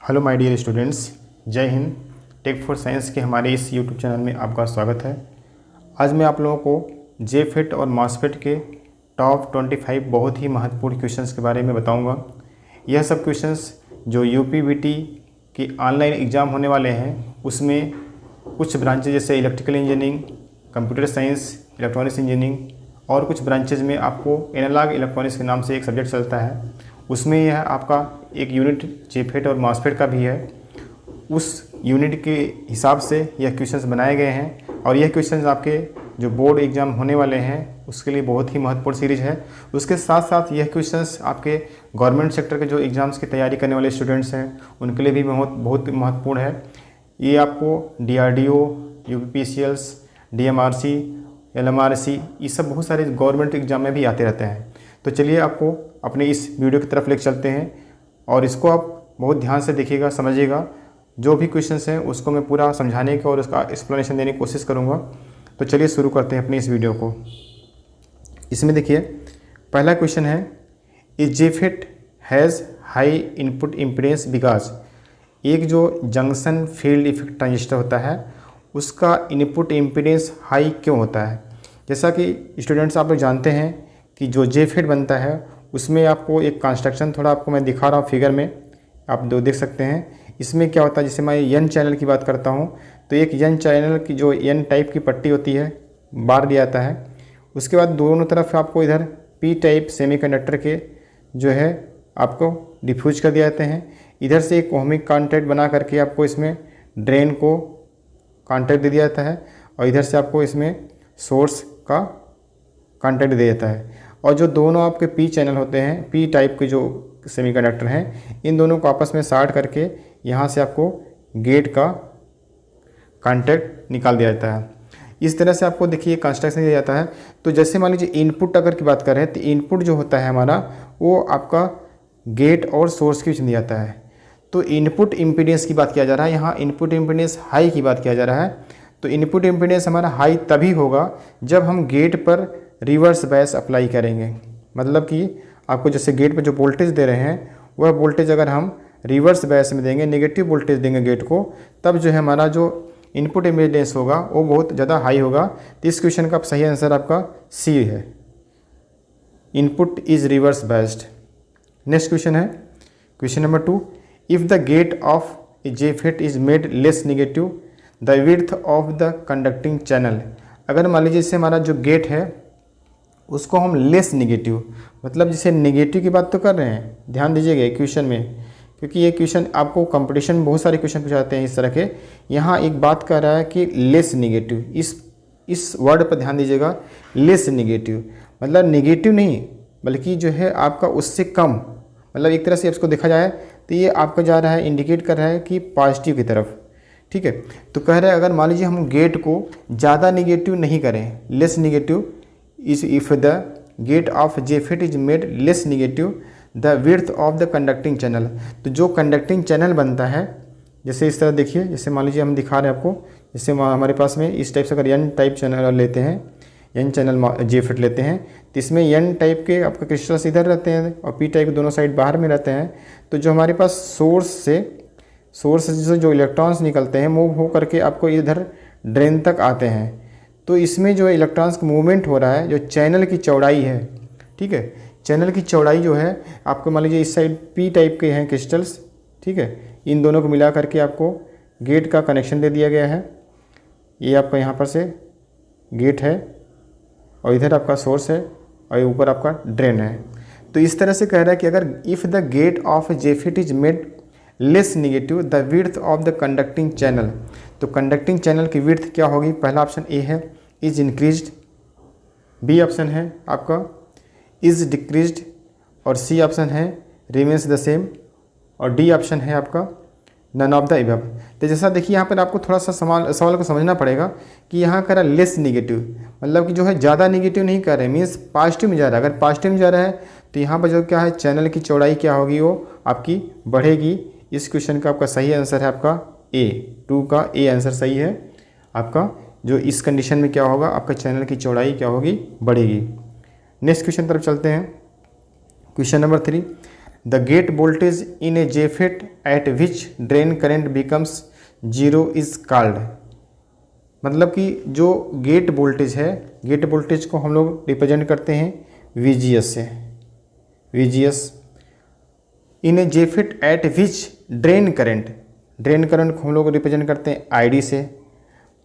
Hello my dear students, जय Hind. Take for science के हमारे इस यूट्यूब चैनल में आपका स्वागत है। आज मैं आप लोगों को जेफिट और मॉसफेट के टॉप 25 बहुत ही महत्वपूर्ण क्वेश्चंस के बारे में बताऊंगा। यह सब क्वेश्चंस जो यूपीवीटी की ऑनलाइन एग्ज़ाम होने वाले हैं उसमें कुछ ब्रांचेज जैसे electrical engineering, computer science, electronics engineering और कुछ ब्रांचेज में आपको एनालॉग इलेक्ट्रॉनिक्स के नाम से एक सब्जेक्ट चलता है, उसमें यह आपका एक यूनिट जेफिट और मॉसफेट का भी है। उस यूनिट के हिसाब से यह क्वेश्चंस बनाए गए हैं और यह क्वेश्चंस आपके जो बोर्ड एग्ज़ाम होने वाले हैं उसके लिए बहुत ही महत्वपूर्ण सीरीज है। उसके साथ साथ यह क्वेश्चंस आपके गवर्नमेंट सेक्टर के जो एग्ज़ाम्स की तैयारी करने वाले स्टूडेंट्स हैं उनके लिए भी बहुत महत्वपूर्ण है। ये आपको DRDO, UPPCL, DMRC, LMRC ये सब बहुत सारे गवर्नमेंट एग्ज़ाम में भी आते रहते हैं। तो चलिए आपको अपने इस वीडियो की तरफ लेकर चलते हैं और इसको आप बहुत ध्यान से देखिएगा, समझिएगा। जो भी क्वेश्चंस हैं उसको मैं पूरा समझाने का और उसका एक्सप्लेनेशन देने की कोशिश करूँगा। तो चलिए शुरू करते हैं अपनी इस वीडियो को। इसमें देखिए पहला क्वेश्चन है, is JFET has high input impedance because. एक जो जंक्शन फील्ड इफेक्ट ट्रांजिस्टर होता है उसका इनपुट इम्पीडेंस हाई क्यों होता है। जैसा कि स्टूडेंट्स आप लोग जानते हैं कि जो जेफिट बनता है उसमें आपको एक कंस्ट्रक्शन थोड़ा आपको मैं दिखा रहा हूँ फिगर में, आप दो देख सकते हैं। इसमें क्या होता है, जैसे मैं एन चैनल की बात करता हूँ तो एक एन चैनल की जो एन टाइप की पट्टी होती है बार दिया जाता है। उसके बाद दोनों तरफ आपको इधर पी टाइप सेमीकंडक्टर के जो है आपको डिफ्यूज कर दिए जाते हैं। इधर से एक ओहमिक कॉन्टैक्ट बना करके आपको इसमें ड्रेन को कॉन्टैक्ट दे दिया जाता है और इधर से आपको इसमें सोर्स का कॉन्टैक्ट दे देता है। और जो दोनों आपके पी चैनल होते हैं, पी टाइप के जो सेमीकंडक्टर हैं, इन दोनों को आपस में शार्ट करके यहाँ से आपको गेट का कॉन्टैक्ट निकाल दिया जाता है। इस तरह से आपको देखिए कंस्ट्रक्शन दिया जाता है। तो जैसे मान लीजिए इनपुट अगर की बात करें तो इनपुट जो होता है हमारा वो आपका गेट और सोर्स के बीच में दिया जाता है। तो इनपुट इम्पीडेंस की बात किया जा रहा है, यहाँ इनपुट इम्पीडेंस हाई की बात किया जा रहा है। तो इनपुट इम्पीडेंस हमारा हाई तभी होगा जब हम गेट पर रिवर्स बायस अप्लाई करेंगे। मतलब कि आपको जैसे गेट पर जो वोल्टेज दे रहे हैं वह वोल्टेज अगर हम रिवर्स बायस में देंगे, नेगेटिव वोल्टेज देंगे गेट को, तब जो है हमारा जो इनपुट इम्पीडेंस होगा वो बहुत ज़्यादा हाई होगा। तो इस क्वेश्चन का सही आंसर आपका सी है, input is reverse biased. Next question है question number 2, if the gate of a JFET is made less negative the width of the conducting channel. अगर मान लीजिए इससे हमारा जो गेट है उसको हम लेस नेगेटिव, मतलब जैसे नेगेटिव की बात तो कर रहे हैं, ध्यान दीजिएगा क्वेश्चन में, क्योंकि ये क्वेश्चन आपको कंपटीशन में बहुत सारे क्वेश्चन पूछाते हैं इस तरह के। यहाँ एक बात कर रहा है कि लेस नेगेटिव, इस वर्ड पर ध्यान दीजिएगा। लेस नेगेटिव मतलब नेगेटिव नहीं बल्कि जो है आपका उससे कम, मतलब एक तरह से इसको देखा जाए तो ये आपका जा रहा है, इंडिकेट कर रहा है कि पॉजिटिव की तरफ। ठीक है, तो कह रहे हैं अगर मान लीजिए हम गेट को ज़्यादा नेगेटिव नहीं करें, less negative, if the gate of JFET is made less negative the width of the conducting channel। तो जो कंडक्टिंग चैनल बनता है, जैसे इस तरह देखिए, जैसे मान लीजिए हम दिखा रहे हैं आपको, जैसे हमारे पास में इस टाइप से अगर एन टाइप चैनल लेते हैं, एन चैनल JFET लेते हैं तो इसमें एन टाइप के आपका क्रिस्टल्स इधर रहते हैं और पी टाइप के दोनों साइड बाहर में रहते हैं। तो जो हमारे पास सोर्स से जो इलेक्ट्रॉन्स निकलते हैं मूव हो करके आपको इधर ड्रेन तक आते हैं। तो इसमें जो इलेक्ट्रॉन्स का मूवमेंट हो रहा है, जो चैनल की चौड़ाई है, ठीक है, चैनल की चौड़ाई जो है आपको मान लीजिए इस साइड पी टाइप के हैं क्रिस्टल्स, ठीक है, इन दोनों को मिला करके आपको गेट का कनेक्शन दे दिया गया है। ये आपका यहाँ पर से गेट है और इधर आपका सोर्स है और ऊपर आपका ड्रेन है। तो इस तरह से कह रहा है कि अगर if the gate of JFET is made less negative the width of the conducting channel. तो कंडक्टिंग चैनल की विड्थ क्या होगी, पहला ऑप्शन ए है इज इंक्रीज्ड, बी ऑप्शन है आपका इज डिक्रीज्ड और सी ऑप्शन है रिमेन्स द सेम और डी ऑप्शन है आपका नन ऑफ द अबव। तो जैसा देखिए यहाँ पर आपको थोड़ा सा सवाल को समझना पड़ेगा कि यहाँ कर रहा है लेस नेगेटिव, मतलब कि जो है ज़्यादा नेगेटिव नहीं कर रहे, मीन्स पॉजिटिव में जा रहा है। अगर पॉजिटिव में जा रहा है तो यहाँ पर जो क्या है चैनल की चौड़ाई क्या होगी, वो आपकी बढ़ेगी। इस क्वेश्चन का आपका सही आंसर है आपका A2 का ए आंसर सही है आपका। जो इस कंडीशन में क्या होगा, आपका चैनल की चौड़ाई क्या होगी, बढ़ेगी। नेक्स्ट क्वेश्चन तरफ चलते हैं। Question number 3, the gate voltage in a JFET at which drain current becomes zero is called. मतलब कि जो गेट वोल्टेज है, गेट वोल्टेज को हम लोग रिप्रेजेंट करते हैं VGS से, VGS in a JFET at which drain current, drain current को हम लोग रिप्रेजेंट करते हैं ID से।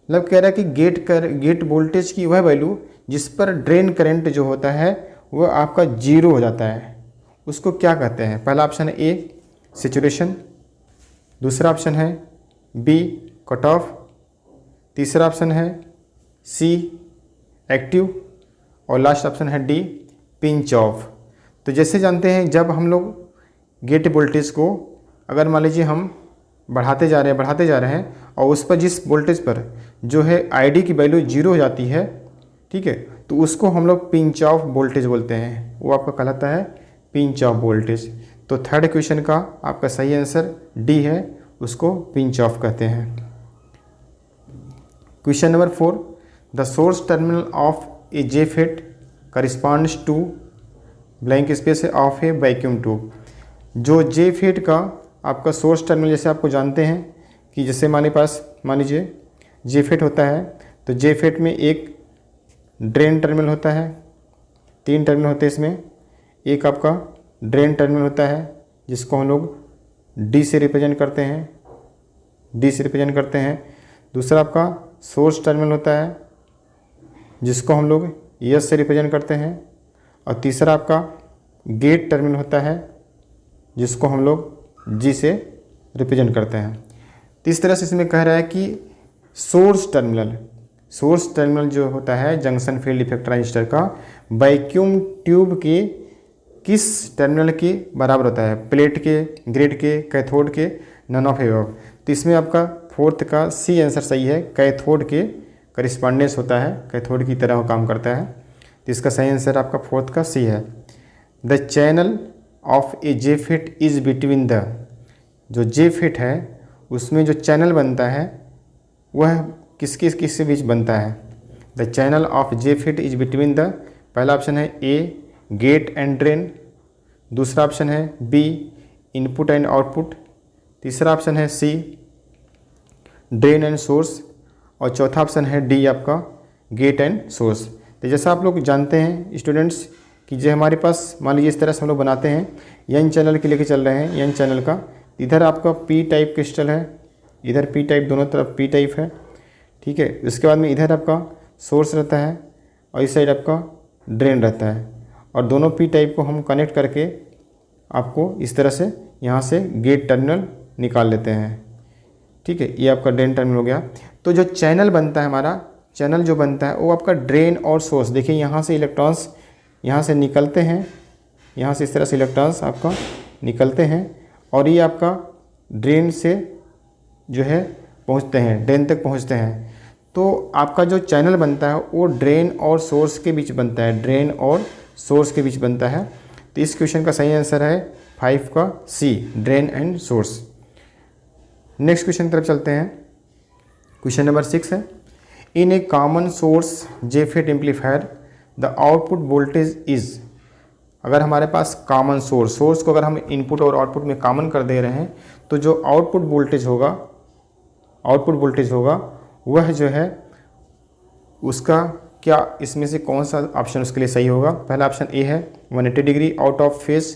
मतलब कह रहा है कि गेट वोल्टेज की वह वैल्यू जिस पर ड्रेन करंट जो होता है वह आपका जीरो हो जाता है, उसको क्या कहते हैं? पहला ऑप्शन है A सैचुरेशन, दूसरा ऑप्शन है B कट ऑफ, तीसरा ऑप्शन है C एक्टिव और लास्ट ऑप्शन है D पिंच ऑफ। तो जैसे जानते हैं जब हम लोग गेट वोल्टेज को अगर मान लीजिए हम बढ़ाते जा रहे हैं और उस पर जिस वोल्टेज पर जो है ID की वैल्यू जीरो हो जाती है, ठीक है, तो उसको हम लोग पिंच ऑफ वोल्टेज बोलते हैं, वो आपका कहलाता है पिंच ऑफ वोल्टेज। तो थर्ड क्वेश्चन का आपका सही आंसर D है, उसको पिंच ऑफ कहते हैं। Question number 4, the source terminal of a JFET corresponds to blank space of a vacuum tube. जो जेफेट का आपका सोर्स टर्मिनल, जैसे आपको जानते हैं कि जैसे हमारे पास मान लीजिए जेफेट होता है, तो जेफेट में एक ड्रेन टर्मिनल होता है, 3 टर्मिनल होते हैं इसमें। एक आपका ड्रेन टर्मिनल होता है जिसको हम लोग D से रिप्रेजेंट करते हैं, दूसरा आपका सोर्स टर्मिनल होता है जिसको हम लोग S से रिप्रेजेंट करते हैं, और तीसरा आपका गेट टर्मिनल होता है जिसको हम लोग G से रिप्रेजेंट करते हैं। तो इस तरह से इसमें कह रहा है कि सोर्स टर्मिनल जो होता है जंक्शन फील्ड इफेक्ट ट्रांजिस्टर का वैक्यूम ट्यूब के किस टर्मिनल के बराबर होता है? प्लेट के, ग्रिड के, कैथोड के, नन ऑफ एबव। तो इसमें आपका फोर्थ का C आंसर सही है, कैथोड के करिस्पॉन्डेंस होता है, कैथोड की तरह वो काम करता है। तो इसका सही आंसर आपका फोर्थ का C है। The channel of a JFET is between the, जो जेफेट है उसमें जो चैनल बनता है वह किसके बीच बनता है? The channel of JFET is between the, पहला ऑप्शन है A गेट एंड ड्रेन, दूसरा ऑप्शन है B इनपुट एंड आउटपुट, तीसरा ऑप्शन है C ड्रेन एंड सोर्स, और चौथा ऑप्शन है D आपका गेट एंड सोर्स। तो जैसा आप लोग जानते हैं स्टूडेंट्स कि जो हमारे पास मान लीजिए इस तरह से हम लोग बनाते हैं, N चैनल के लेके चल रहे हैं, N चैनल का, इधर आपका P टाइप क्रिस्टल है, इधर P टाइप, दोनों तरफ P टाइप है, ठीक है। उसके बाद में इधर आपका सोर्स रहता है और इस साइड आपका ड्रेन रहता है, और दोनों P टाइप को हम कनेक्ट करके आपको इस तरह से यहाँ से गेट टर्मिनल निकाल लेते हैं, ठीक है। ये आपका ड्रेन टर्मिनल हो गया। तो जो चैनल बनता है हमारा, चैनल जो बनता है वो आपका ड्रेन और सोर्स, देखिए यहाँ से इलेक्ट्रॉन्स यहाँ से निकलते हैं, यहाँ से इस तरह से इलेक्ट्रॉन्स आपका निकलते हैं, और ये आपका ड्रेन से जो है पहुँचते हैं, ड्रेन तक पहुँचते हैं। तो आपका जो चैनल बनता है वो ड्रेन और सोर्स के बीच बनता है, ड्रेन और सोर्स के बीच बनता है। तो इस क्वेश्चन का सही आंसर है 5 का C drain and source. Next question की तरफ चलते हैं। क्वेश्चन नंबर 6 है, in a common source JFET amplifier the output voltage is. अगर हमारे पास कॉमन सोर्स को अगर हम इनपुट और आउटपुट में कॉमन कर दे रहे हैं, तो जो आउटपुट वोल्टेज होगा वह जो है उसका क्या, इसमें से कौन सा ऑप्शन उसके लिए सही होगा? पहला ऑप्शन A है 180 degree out of phase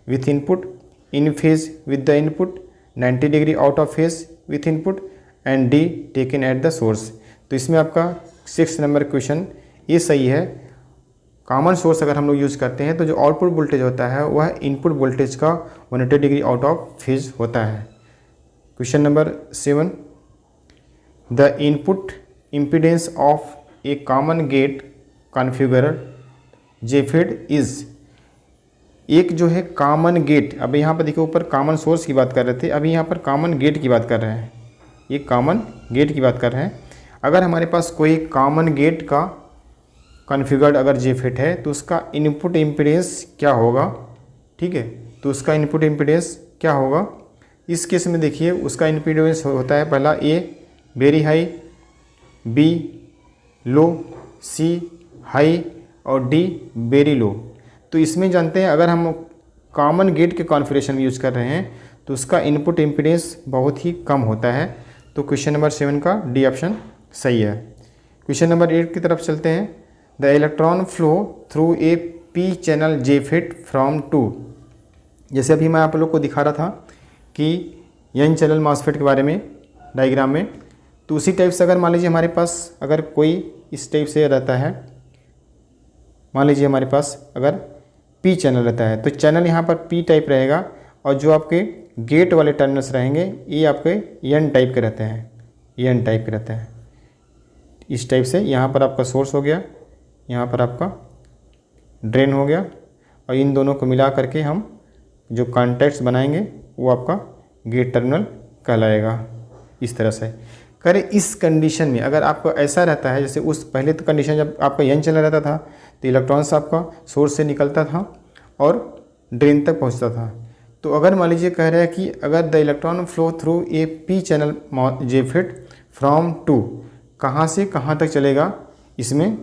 with input, in phase with the input, 90 degree out of phase with input, and D taken at the source. तो इसमें आपका 6 नंबर क्वेश्चन ये सही है। कॉमन सोर्स अगर हम लोग यूज़ करते हैं तो जो आउटपुट वोल्टेज होता है वह इनपुट वोल्टेज का 180 डिग्री आउट ऑफ फेज होता है। Question number 7, the input impedance of a common gate configured JFET is. एक जो है कॉमन गेट, अब यहाँ पर देखिए ऊपर कॉमन सोर्स की बात कर रहे थे, अभी यहाँ पर कॉमन गेट की बात कर रहे हैं, ये कॉमन गेट की बात कर रहे हैं। अगर हमारे पास कोई कॉमन गेट का कॉन्फ़िगर्ड अगर जेफेट है तो उसका इनपुट इम्पीडेंस क्या होगा, ठीक है। तो उसका इनपुट इम्पीडेंस क्या होगा? इस केस में देखिए उसका इम्पीडेंस होता है पहला A very high, B low, C high और D वेरी लो। तो इसमें जानते हैं अगर हम कॉमन गेट के कॉन्फ़िगरेशन में यूज़ कर रहे हैं तो उसका इनपुट इम्पीडेंस बहुत ही कम होता है। तो क्वेश्चन नंबर 7 का डी ऑप्शन सही है। क्वेश्चन नंबर 8 की तरफ चलते हैं। The electron flow through a P channel JFET from to. जैसे अभी मैं आप लोग को दिखा रहा था कि एन चैनल मॉसफेट के बारे में डायग्राम में, तो उसी टाइप से अगर मान लीजिए हमारे पास अगर कोई इस टाइप से रहता है, मान लीजिए हमारे पास अगर पी चैनल रहता है तो चैनल यहाँ पर पी टाइप रहेगा और जो आपके गेट वाले टर्मिनल्स रहेंगे ये आपके एन टाइप के रहते हैं, एन टाइप के रहते हैं। इस टाइप से यहाँ पर आपका सोर्स हो गया, यहाँ पर आपका ड्रेन हो गया और इन दोनों को मिला करके हम जो कॉन्टैक्ट्स बनाएंगे वो आपका गेट टर्मिनल कहलाएगा। इस तरह से करें। इस कंडीशन में अगर आपको ऐसा रहता है, जैसे उस पहले तो कंडीशन जब आपका एन चैनल रहता था तो इलेक्ट्रॉन्स आपका सोर्स से निकलता था और ड्रेन तक पहुंचता था। तो अगर मान लीजिए कह रहे हैं कि अगर the electron flow through a P channel JFET from to, कहाँ से कहाँ तक चलेगा इसमें,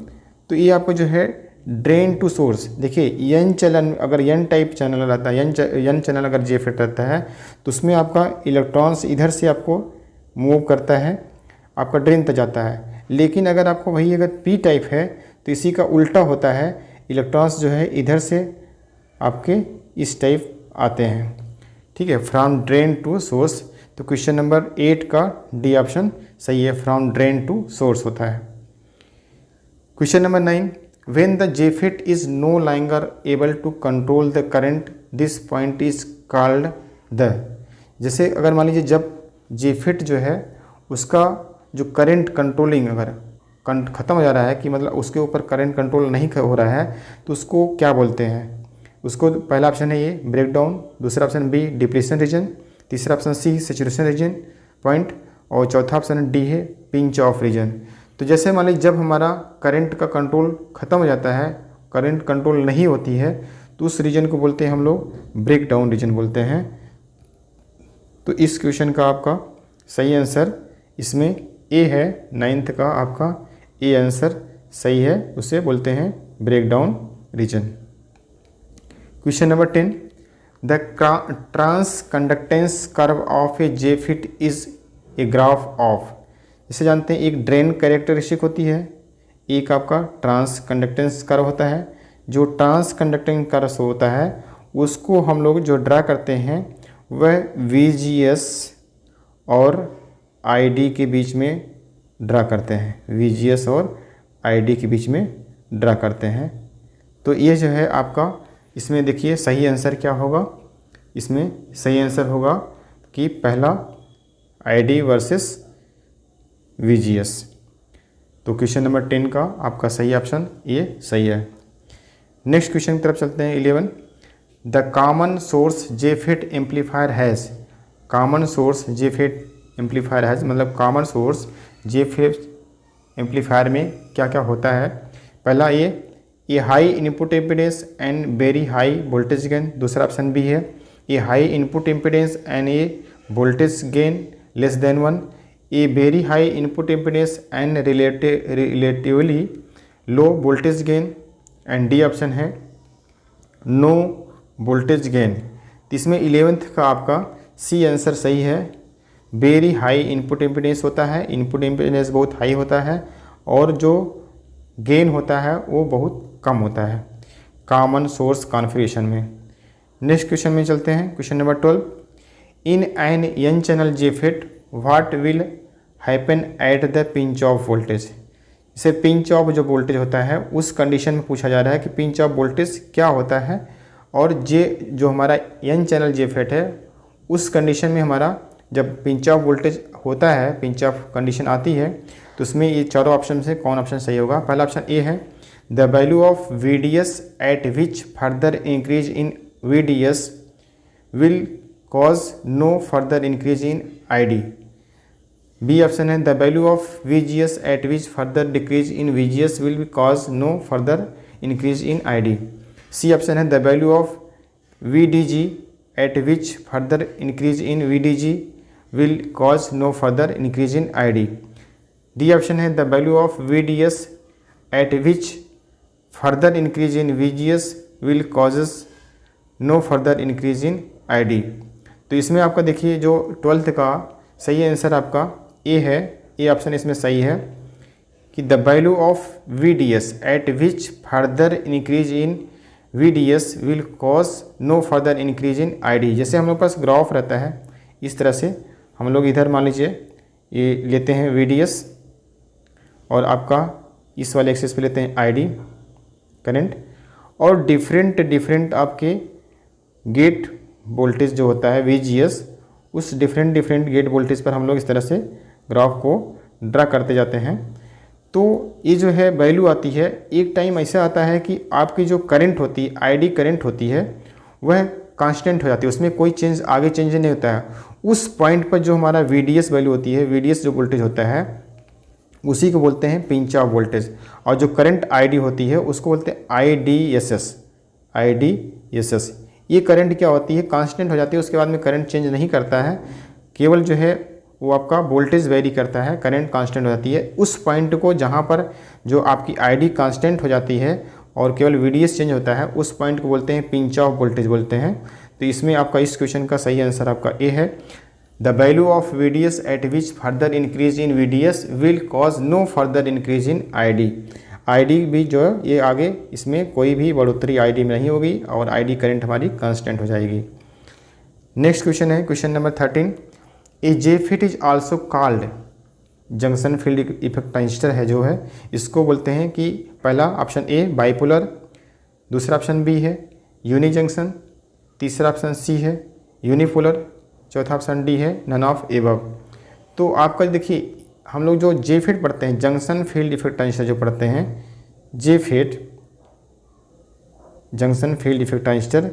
तो ये आपको जो है ड्रेन टू सोर्स, देखिए एन चैनल अगर एन टाइप चैनल रहता है, एन चैनल अगर जेफिट रहता है तो उसमें आपका इलेक्ट्रॉन्स इधर से आपको मूव करता है, आपका ड्रेन तक जाता है। लेकिन अगर आपको वही अगर पी टाइप है तो इसी का उल्टा होता है, इलेक्ट्रॉन्स जो है इधर से आपके इस टाइप आते हैं। ठीक है, फ्रॉम ड्रेन टू सोर्स। तो क्वेश्चन नंबर 8 का डी ऑप्शन सही है, फ्रॉम ड्रेन टू सोर्स होता है। Question number 9, when the JFET is no longer able to control the current this point is called the. जैसे अगर मान लीजिए जब जेफिट जो है उसका जो करंट कंट्रोलिंग अगर ख़त्म हो जा रहा है कि मतलब उसके ऊपर करंट कंट्रोल नहीं हो रहा है तो उसको क्या बोलते हैं। उसको पहला ऑप्शन है ये ब्रेकडाउन, दूसरा ऑप्शन बी डिप्लीशन रीजन, तीसरा option C saturation region point और चौथा ऑप्शन डी है पिंच ऑफ रीजन। तो जैसे मान लीजिए जब हमारा करंट का कंट्रोल ख़त्म हो जाता है, करंट कंट्रोल नहीं होती है, तो उस रीजन को बोलते हैं हम लोग ब्रेकडाउन रीजन बोलते हैं। तो इस क्वेश्चन का आपका सही आंसर इसमें ए है, 9th का आपका ए आंसर सही है, उसे बोलते हैं breakdown region. Question number 10, the transconductance curve of a JFET is a graph of. इसे जानते हैं एक ड्रेन कैरेक्टरिस्टिक होती है, एक आपका ट्रांस कंडक्टेंस कर्व होता है। जो ट्रांस कंडक्टेंस कर्व होता है उसको हम लोग जो ड्रा करते हैं वह VGS और ID के बीच में ड्रा करते हैं, VGS और ID के बीच में ड्रा करते हैं। तो ये जो है आपका इसमें देखिए सही आंसर क्या होगा, इसमें सही आंसर होगा कि पहला ID वर्सेस VGS। तो क्वेश्चन नंबर 10 का आपका सही ऑप्शन ये सही है। नेक्स्ट क्वेश्चन की तरफ चलते हैं 11, the common source JFET amplifier has. Common source JFET amplifier has मतलब कॉमन सोर्स जेफिट एम्पलीफायर में क्या क्या होता है। पहला ये high input impedance and very high voltage gain, दूसरा ऑप्शन बी है ये high input impedance and a voltage gain less than 1, a very high input impedance and relatively low voltage gain, and D option है no voltage gain. इसमें 11th का आपका C answer सही है। Very high input impedance होता है, input impedance बहुत high होता है और जो गेन होता है वो बहुत कम होता है कॉमन सोर्स कॉन्फ़िगरेशन में। नेक्स्ट क्वेश्चन में चलते हैं, question number 12, in N N channel JFET what will happen at the pinch off voltage. इसे पिंच ऑफ जो वोल्टेज होता है उस कंडीशन में पूछा जा रहा है कि पिंच ऑफ वोल्टेज क्या होता है, और जो हमारा एन चैनल जेफिट है उस कंडीशन में हमारा जब पिंच ऑफ वोल्टेज होता है, पिंच ऑफ कंडीशन आती है, तो उसमें ये चारों ऑप्शन से कौन ऑप्शन सही होगा। पहला ऑप्शन ए है the value of VDS at which further increase in VDS will cause no further increase in ID। B option है the value of VGS at which further decrease in VGS will cause no further increase in ID। C option है the value of VDG at which further increase in VDG will cause no further increase in ID। D option है the value of VDS at which further increase in VGS will causes no further increase in ID। तो इसमें आपका देखिए जो 12th का सही answer आपका A है, ए ऑप्शन इसमें सही है कि the value of VDS at which further increase in VDS will cause no further increase in ID। जैसे हम लोग पास ग्राफ रहता है इस तरह से, हम लोग इधर मान लीजिए ये लेते हैं VDS और आपका इस वाले एक्सिस पे लेते हैं ID करंट, और डिफरेंट आपके गेट वोल्टेज जो होता है VGS, उस डिफरेंट गेट वोल्टेज पर हम लोग इस तरह से ग्राफ को ड्रा करते जाते हैं। तो ये जो है वैल्यू आती है, एक टाइम ऐसा आता है कि आपकी जो करंट होती है ID करंट होती है वह कांस्टेंट हो जाती है, उसमें कोई चेंज आगे चेंज नहीं होता है। उस पॉइंट पर जो हमारा VDS वैल्यू होती है, VDS जो वोल्टेज होता है उसी को बोलते हैं पिंच ऑफ वोल्टेज, और जो करंट ID होती है उसको बोलते हैं IDSS। ये करंट क्या होती है, कांस्टेंट हो जाती है, उसके बाद में करंट चेंज नहीं करता है, केवल जो है वो आपका वोल्टेज वेरी करता है, करंट कांस्टेंट हो जाती है। उस पॉइंट को जहाँ पर जो आपकी ID कांस्टेंट हो जाती है और केवल VDS चेंज होता है, उस पॉइंट को बोलते हैं पिंच ऑफ वोल्टेज बोलते हैं। तो इसमें आपका इस क्वेश्चन का सही आंसर आपका ए है, the value of VDS at which further increase in VDS will cause no further increase in ID भी जो है ये आगे इसमें कोई भी बढ़ोतरी ID में नहीं होगी और ID करंट हमारी कांस्टेंट हो जाएगी। नेक्स्ट क्वेश्चन है question number 13, A JFET is also called, junction field effect transistor है जो है, इसको बोलते हैं कि पहला ऑप्शन ए बाइपोलर, दूसरा ऑप्शन बी है यूनि जंक्शन, तीसरा ऑप्शन सी है यूनिपोलर, चौथा ऑप्शन डी है नन ऑफ एबव। तो आपका देखिए हम लोग जो JFET पढ़ते हैं, जंक्शन फील्ड इफेक्ट ट्रांजिस्टर जो पढ़ते हैं, JFET junction field effect transistor,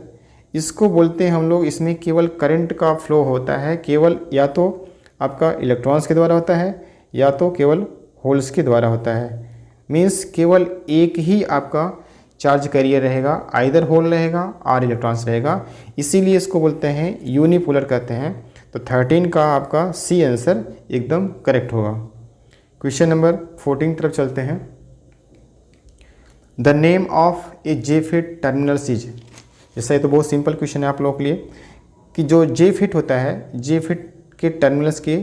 इसको बोलते हैं हम लोग, इसमें केवल करंट का फ्लो होता है, केवल या तो आपका इलेक्ट्रॉन्स के द्वारा होता है या तो केवल होल्स के द्वारा होता है। मीन्स केवल एक ही आपका चार्ज कैरियर रहेगा, आइदर होल रहेगा और इलेक्ट्रॉन्स रहेगा, इसीलिए इसको बोलते हैं यूनिपोलर कहते हैं। तो 13 का आपका सी आंसर एकदम करेक्ट होगा। क्वेश्चन नंबर 14 तरफ चलते हैं। The name of a JFET terminals is, जैसा ये तो बहुत सिंपल क्वेश्चन है आप लोगों के लिए कि जो JFET होता है, JFET के टर्मिनल्स के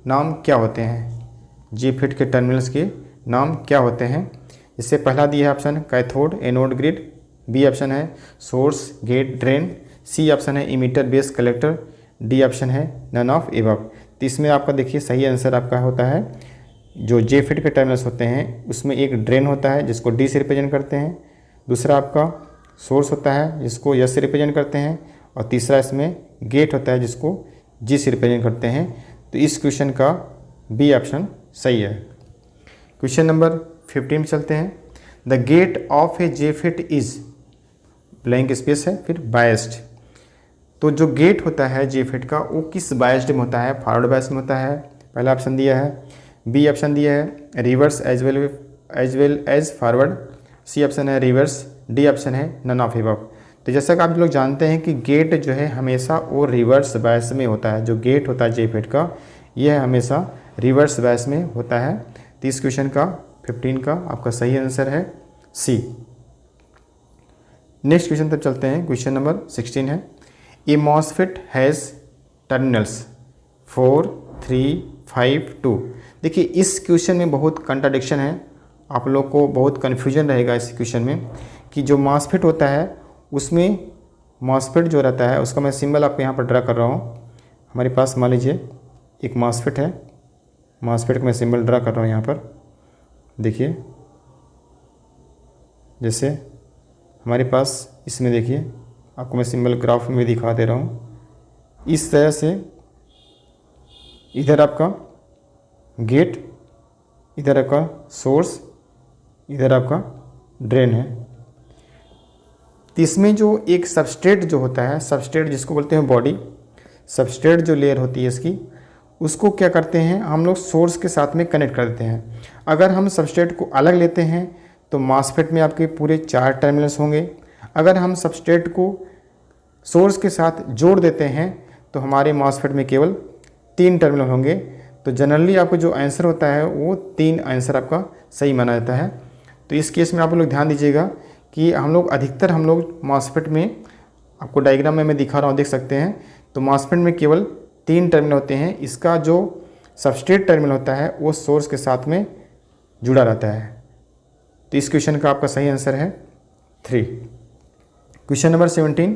नाम क्या होते हैं, JFET के टर्मिनल्स के नाम क्या होते हैं। इससे पहला दिया है option cathode anode grid, B option है source gate drain, C option है emitter base collector, D option है नन ऑफ एबव। तो इसमें आपका देखिए सही आंसर आपका होता है, जो JFET के टर्मिनल्स होते हैं उसमें एक ड्रेन होता है जिसको D से रिप्रेजेंट करते हैं, दूसरा आपका सोर्स होता है जिसको S से रिप्रेजेंट करते हैं, और तीसरा इसमें गेट होता है जिसको G से रिप्रेजेंट करते हैं। तो इस क्वेश्चन का बी ऑप्शन सही है। क्वेश्चन नंबर 15 में चलते हैं। The gate of a JFET is, blank space है, फिर बायस्ड। तो जो गेट होता है JFET का वो किस बायस्ड में होता है, फॉरवर्ड बायस में होता है, पहला ऑप्शन दिया है, बी ऑप्शन दिया है reverse as well as forward, C option है रिवर्स, डी ऑप्शन है नन ऑफ एबव। तो जैसा कि आप लोग जानते हैं कि गेट जो है हमेशा वो रिवर्स बायस में होता है, जो गेट होता है JFET का यह हमेशा रिवर्स बायस में होता है। तो इस क्वेश्चन का 15 का आपका सही आंसर है सी। नेक्स्ट क्वेश्चन तक चलते हैं। क्वेश्चन नंबर 16 है, ए MOSFET हैज़ टर्मिनल्स 4, 3, 5, 2। देखिए इस क्वेश्चन में बहुत कंट्राडिक्शन है, आप लोग को बहुत कन्फ्यूजन रहेगा इस क्वेश्चन में कि जो MOSFET होता है उसमें MOSFET जो रहता है उसका मैं सिंबल आपको यहाँ पर ड्रा कर रहा हूँ। हमारे पास मान लीजिए एक MOSFET है, MOSFET का मैं सिंबल ड्रा कर रहा हूँ यहाँ पर, देखिए जैसे हमारे पास इसमें देखिए आपको मैं सिंबल ग्राफ में दिखा दे रहा हूँ। इस तरह से इधर आपका गेट, इधर आपका सोर्स, इधर आपका ड्रेन है। तो इसमें जो एक सबस्ट्रेट जो होता है, सबस्ट्रेट जिसको बोलते हैं बॉडी, सबस्ट्रेट जो लेयर होती है इसकी, उसको क्या करते हैं हम लोग सोर्स के साथ में कनेक्ट कर देते हैं। अगर हम सबस्ट्रेट को अलग लेते हैं तो MOSFET में आपके पूरे 4 टर्मिनल्स होंगे। अगर हम सबस्ट्रेट को सोर्स के साथ जोड़ देते हैं तो हमारे MOSFET में केवल 3 टर्मिनल होंगे। तो जनरली आपको जो आंसर होता है वो 3 आंसर आपका सही माना जाता है। तो इस केस में आप लोग ध्यान दीजिएगा कि हम लोग अधिकतर MOSFET में आपको डायग्राम में मैं दिखा रहा हूँ, देख सकते हैं। तो मॉसफेट में केवल 3 टर्मिनल होते हैं। इसका जो सबस्ट्रेट टर्मिनल होता है वो सोर्स के साथ में जुड़ा रहता है। तो इस क्वेश्चन का आपका सही आंसर है 3। Question number 17,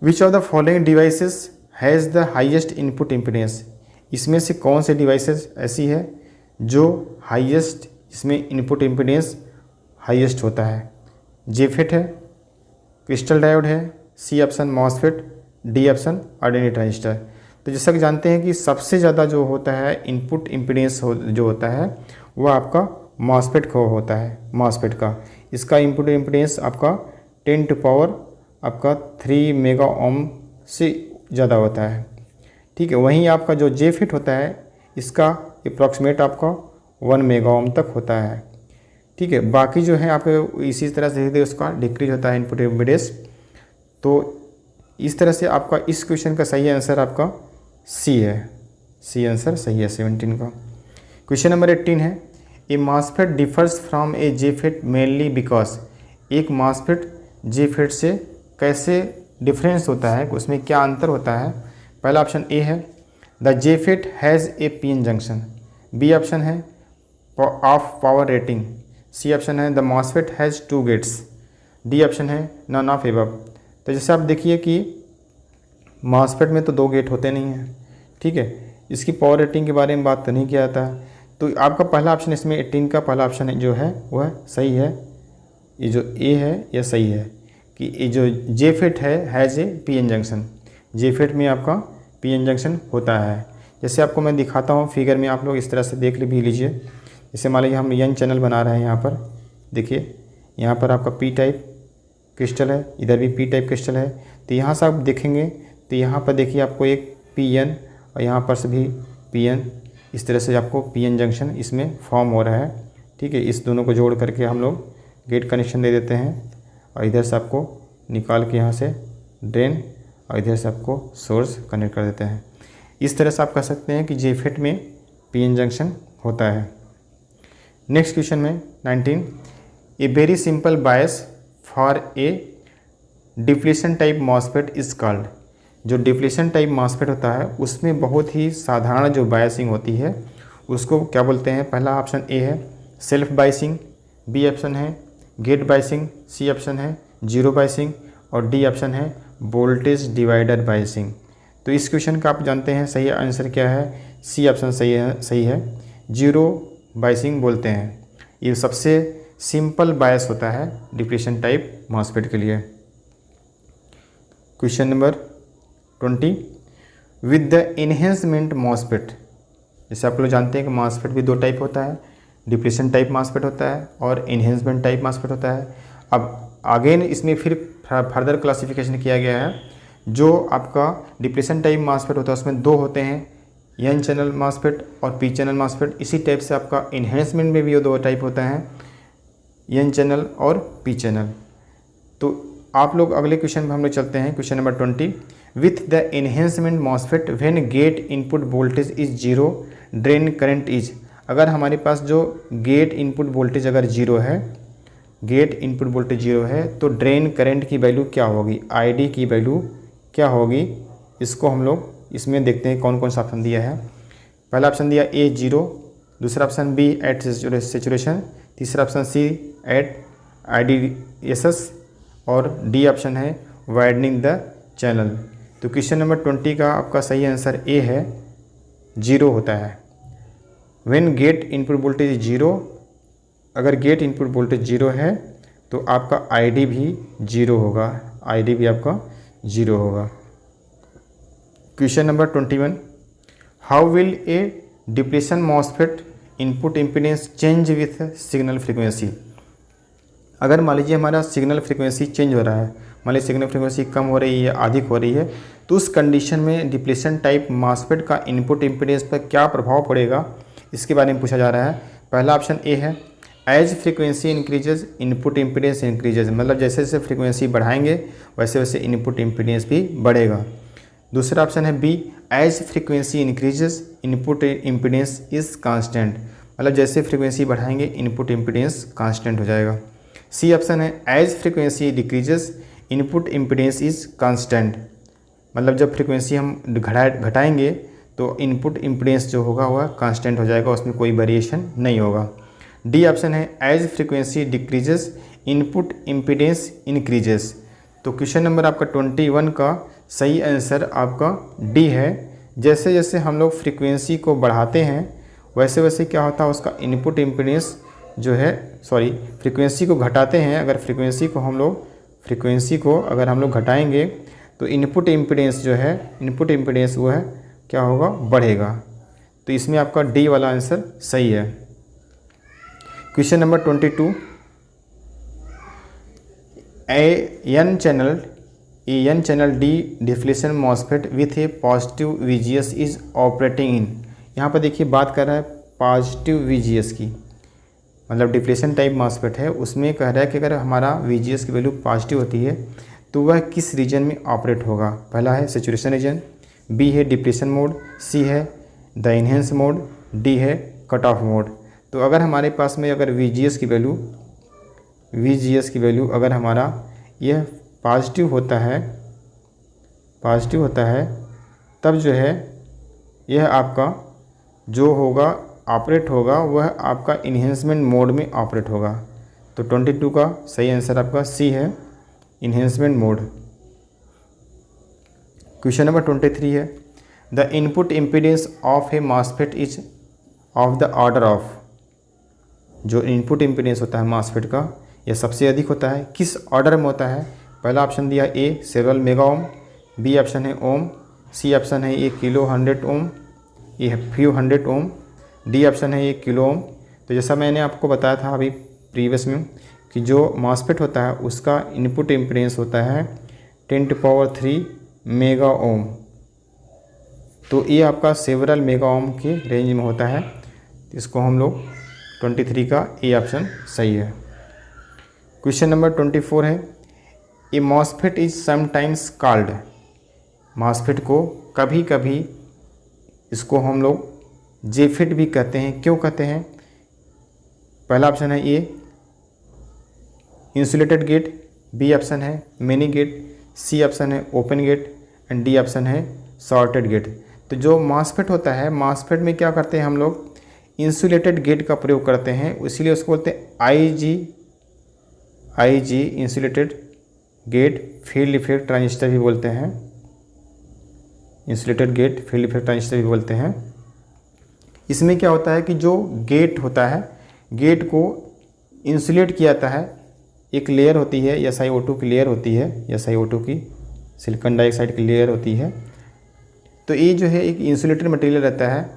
which of the following devices has the highest input impedance. इसमें से कौन से डिवाइसेस ऐसी है जो हाईएस्ट, इसमें इनपुट इम्पीडेंस हाईएस्ट होता है। जेफेट है, क्रिस्टल डायोड है, C option MOSFET, D option ordinary transistor. तो जैसा कि जानते हैं कि सबसे ज़्यादा जो होता है इनपुट इम्पीडेंस जो होता है वह आपका मॉसफेट को होता है, मॉसफेट का। इसका इनपुट इम्पीडेंस आपका 10 टू पावर आपका 3 मेगा ओम से ज़्यादा होता है, ठीक है। वहीं आपका जो जेफेट होता है इसका अप्रॉक्सीमेट आपका 1 मेगा ओम तक होता है, ठीक है। बाकी जो है आपके इसी तरह से धीरे धीरे उसका डिक्रीज होता है इनपुट इम्पीडेंस। तो इस तरह से आपका इस क्वेश्चन का सही आंसर आपका सी है, सी आंसर सही है 17 का। क्वेश्चन नंबर 18 है, a MOSFET differs from a JFET mainly because. एक मॉसफेट जेफेट से कैसे डिफरेंस होता है, उसमें क्या अंतर होता है। पहला ऑप्शन ए है, the JFET has a PN junction. B option है of power rating. C option है the MOSFET has 2 gates. D option है नन ऑफ एबव। तो जैसे आप देखिए कि मॉसफेट में तो 2 गेट होते नहीं हैं, ठीक है। इसकी पावर रेटिंग के बारे में बात तो नहीं किया जाता है। तो आपका पहला ऑप्शन इसमें 18 का पहला ऑप्शन है जो है वह सही है। ये जो ए है यह सही है कि ये जो जेफेट है has a PN junction. JFET में आपका पीएन जंक्शन होता है। जैसे आपको मैं दिखाता हूँ फिगर में, आप लोग इस तरह से देख भी लीजिए। जैसे मान लीजिए हम एन चैनल बना रहे हैं, यहाँ पर देखिए, यहाँ पर आपका पी टाइप क्रिस्टल है, इधर भी पी टाइप क्रिस्टल है। तो यहाँ से आप देखेंगे तो यहाँ पर देखिए आपको एक पीएन और यहाँ पर से भी पीएन, इस तरह से आपको पीएन जंक्शन इसमें फॉर्म हो रहा है, ठीक है। इस दोनों को जोड़ करके हम लोग गेट कनेक्शन दे देते हैं और इधर से आपको निकाल के यहाँ से ड्रेन और इधर से आपको सोर्स कनेक्ट कर देते हैं। इस तरह से आप कह सकते हैं कि जेफेट में पीएन जंक्शन होता है। नेक्स्ट क्वेश्चन में 19, a very simple bias for a depletion type MOSFET is called. जो डिप्लीशन टाइप मॉसफेट होता है उसमें बहुत ही साधारण जो बायसिंग होती है उसको क्या बोलते हैं। पहला ऑप्शन ए है सेल्फ बायसिंग, बी ऑप्शन है गेट बायसिंग, सी ऑप्शन है जीरो बायसिंग और डी ऑप्शन है वोल्टेज डिवाइडर बायसिंग। तो इस क्वेश्चन का आप जानते हैं सही आंसर क्या है। सी ऑप्शन सही है जीरो बायसिंग बोलते हैं। ये सबसे सिंपल बायस होता है डिप्लीशन टाइप मॉसफेट के लिए। Question number 20, with the enhancement MOSFET. जैसे आप लोग जानते हैं कि मॉसफेट भी 2 टाइप होता है, डिप्लीशन टाइप मॉसफेट होता है और एनहेंसमेंट टाइप मॉसफेट होता है। अब अगेन इसमें फिर फर्दर क्लासिफिकेशन किया गया है। जो आपका डिप्लीशन टाइप मॉसफेट होता है उसमें 2 होते हैं, एन चैनल मॉसफेट और पी चैनल मॉसफेट। इसी टाइप से आपका एनहेंसमेंट में भी 2 टाइप होता है, एन चैनल और पी चैनल। तो आप लोग अगले क्वेश्चन में हम लोग चलते हैं। Question number 20, with the enhancement MOSFET when gate input voltage is zero drain current is. अगर हमारे पास जो गेट इनपुट वोल्टेज अगर जीरो है, गेट इनपुट वोल्टेज जीरो है तो ड्रेन करंट की वैल्यू क्या होगी, आईडी की वैल्यू क्या होगी। इसको हम लोग इसमें देखते हैं कौन कौन सा ऑप्शन दिया है। पहला ऑप्शन दिया ए 0, दूसरा ऑप्शन बी एट सेचुरेशन, तीसरा ऑप्शन सी एट IDSS और डी ऑप्शन है वाइडनिंग द चैनल। तो क्वेश्चन नंबर 20 का आपका सही आंसर ए है, 0 होता है। व्हेन गेट इनपुट वोल्टेज 0, अगर गेट इनपुट वोल्टेज 0 है तो आपका आईडी भी 0 होगा, आईडी भी आपका 0 होगा। Question number 21, how will A depletion MOSFET input impedance change with signal frequency. अगर मान लीजिए हमारा सिग्नल फ्रीक्वेंसी चेंज हो रहा है, मान लीजिए सिग्नल फ्रीक्वेंसी कम हो रही है या अधिक हो रही है, तो उस कंडीशन में डिप्लीशन टाइप मॉसफेट का इनपुट इम्पीडेंस पर क्या प्रभाव पड़ेगा, इसके बारे में पूछा जा रहा है। पहला ऑप्शन ए है as frequency increases input impedance increases, मतलब जैसे जैसे फ्रीक्वेंसी बढ़ाएंगे वैसे वैसे इनपुट इम्पीडेंस भी बढ़ेगा। दूसरा ऑप्शन है B as frequency increases input impedance is constant, मतलब जैसे फ्रीक्वेंसी बढ़ाएंगे इनपुट इम्पीडेंस कांस्टेंट हो जाएगा। सी ऑप्शन है as frequency decreases input impedance is constant, मतलब जब फ्रीक्वेंसी हम घटाएंगे तो इनपुट इम्पीडेंस जो होगा वह कांस्टेंट हो जाएगा, उसमें कोई वेरिएशन नहीं होगा। डी ऑप्शन है as frequency decreases input impedance increases. तो क्वेश्चन नंबर आपका 21 का सही आंसर आपका डी है। जैसे जैसे हम लोग फ्रीक्वेंसी को बढ़ाते हैं वैसे वैसे क्या होता है, उसका इनपुट इम्पीडेंस जो है फ्रीक्वेंसी को घटाते हैं, अगर फ्रीक्वेंसी को अगर हम लोग घटाएंगे तो इनपुट इम्पीडेंस जो है वो है क्या होगा, बढ़ेगा। तो इसमें आपका डी वाला आंसर सही है। Question number 22, N channel D deflation MOSFET with a positive VGS is operating in. यहाँ पर देखिए बात कर रहा है पॉजिटिव वीजीएस की, मतलब डिफ्लेशन टाइप मॉसफेट है, उसमें कह रहा है कि अगर हमारा वीजीएस की वैल्यू पॉजिटिव होती है तो वह किस रीजन में ऑपरेट होगा। पहला है सेचुरेशन रीजन, बी है डिप्लेशन मोड, सी है द इनहेंस मोड, डी है कट ऑफ मोड। तो अगर हमारे पास में अगर वीजीएस की वैल्यू अगर हमारा यह पॉजिटिव होता है तब जो है यह आपका जो होगा ऑपरेट होगा वह आपका इन्हेंसमेंट मोड में ऑपरेट होगा। तो 22 का सही आंसर आपका सी है, इन्हेंसमेंट मोड। क्वेश्चन नंबर 23 है the input impedance of A MOSFET is of the order of. जो इनपुट इम्पीडेंस होता है मॉसफेट का यह सबसे अधिक होता है, किस ऑर्डर में होता है। पहला ऑप्शन दिया a several mega ohm, B option है ओम, सी ऑप्शन है ए किलो 100 ओम, ये फ्यू 100 ओम, डी ऑप्शन है ये किलो ओम। तो जैसा मैंने आपको बताया था अभी प्रीवियस में कि जो मॉसफेट होता है उसका इनपुट इम्पीडेंस होता है 10⁻³ मेगा ओम। तो ये आपका सेवरल मेगा ओम के रेंज में होता है। इसको हम लोग 23 का ए ऑप्शन सही है। क्वेश्चन नंबर 24 है a MOSFET is sometimes called. MOSFET को कभी कभी इसको हम लोग जेफिट भी कहते हैं, क्यों कहते हैं। पहला ऑप्शन है A insulated gate, B option है मिनी गेट, सी ऑप्शन है open gate and D option है शॉर्टेड गेट। तो जो मॉसफेट होता है मॉसफेट में क्या करते हैं हम लोग इंसुलेटेड गेट का प्रयोग करते हैं, इसीलिए उसको बोलते हैं IG insulated gate field effect transistor भी बोलते हैं, insulated gate field effect transistor भी बोलते हैं। इसमें क्या होता है कि जो गेट होता है गेट को इंसुलेट किया जाता है, एक लेयर होती है SiO2 की लेयर होती है, SiO2 की सिलिकॉन डाइऑक्साइड की लेयर होती है। तो ये जो है एक इंसुलेटेड मटेरियल रहता है,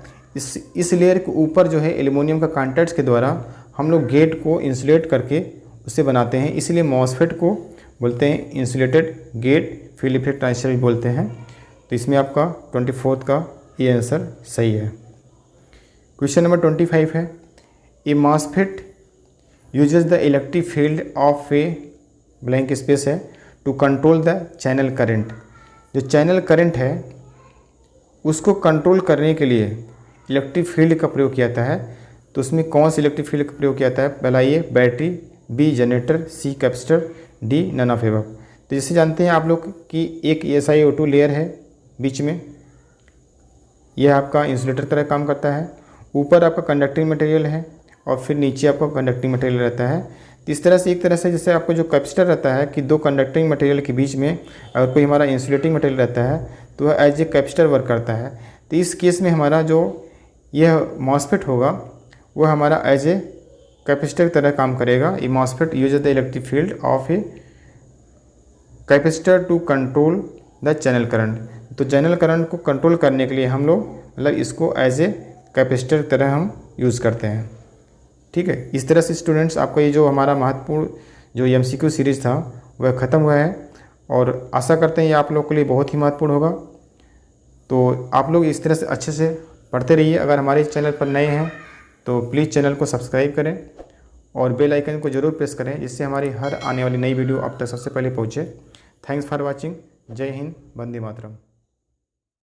इस लेयर के ऊपर जो है एल्युमिनियम का कॉन्टैक्ट्स के द्वारा हम लोग गेट को इंसुलेट करके उसे बनाते हैं, इसलिए मॉसफेट को बोलते हैं insulated gate field effect transistor भी बोलते हैं। तो इसमें आपका 24 का ये आंसर सही है। क्वेश्चन नंबर 25 है a MOSFET uses the electric field of a blank space है to control the channel current. जो चैनल करंट है उसको कंट्रोल करने के लिए इलेक्ट्रिक फील्ड का प्रयोग किया जाता है। तो उसमें कौन सी इलेक्ट्रिक फील्ड का प्रयोग किया जाता है। पहला ये battery, B generator, C capacitor, D none of above. तो जैसे जानते हैं आप लोग कि एक SiO2 लेयर है बीच में, यह आपका इंसुलेटर तरह काम करता है, ऊपर आपका कंडक्टिंग मटेरियल है और फिर नीचे आपका कंडक्टिंग मटेरियल रहता है। तो इस तरह से एक तरह से जैसे आपको जो कैपेसिटर रहता है कि दो कंडक्टिंग मटेरियल के बीच में अगर कोई हमारा इंसुलेटिंग मटेरियल रहता है तो वह एज ए कैपेसिटर वर्क करता है। तो इस केस में हमारा जो यह मॉसफेट होगा वह हमारा एज ए कैपेसिटर की तरह काम करेगा। ये MOSFET uses the electric field of a capacitor to control the channel current. तो चैनल करंट को कंट्रोल करने के लिए हम लोग मतलब इसको एज ए कैपेसिटर की तरह हम यूज़ करते हैं। ठीक है, इस तरह से स्टूडेंट्स आपका ये जो हमारा महत्वपूर्ण जो MCQ सीरीज़ था वह ख़त्म हुआ है और आशा करते हैं ये आप लोगों के लिए बहुत ही महत्वपूर्ण होगा। तो आप लोग इस तरह से अच्छे से पढ़ते रहिए। अगर हमारे चैनल पर नए हैं तो प्लीज़ चैनल को सब्सक्राइब करें और बेल आइकन को ज़रूर प्रेस करें जिससे हमारी हर आने वाली नई वीडियो आप तक सबसे पहले पहुँचे। Thanks for watching. जय हिंद, वंदे मातरम।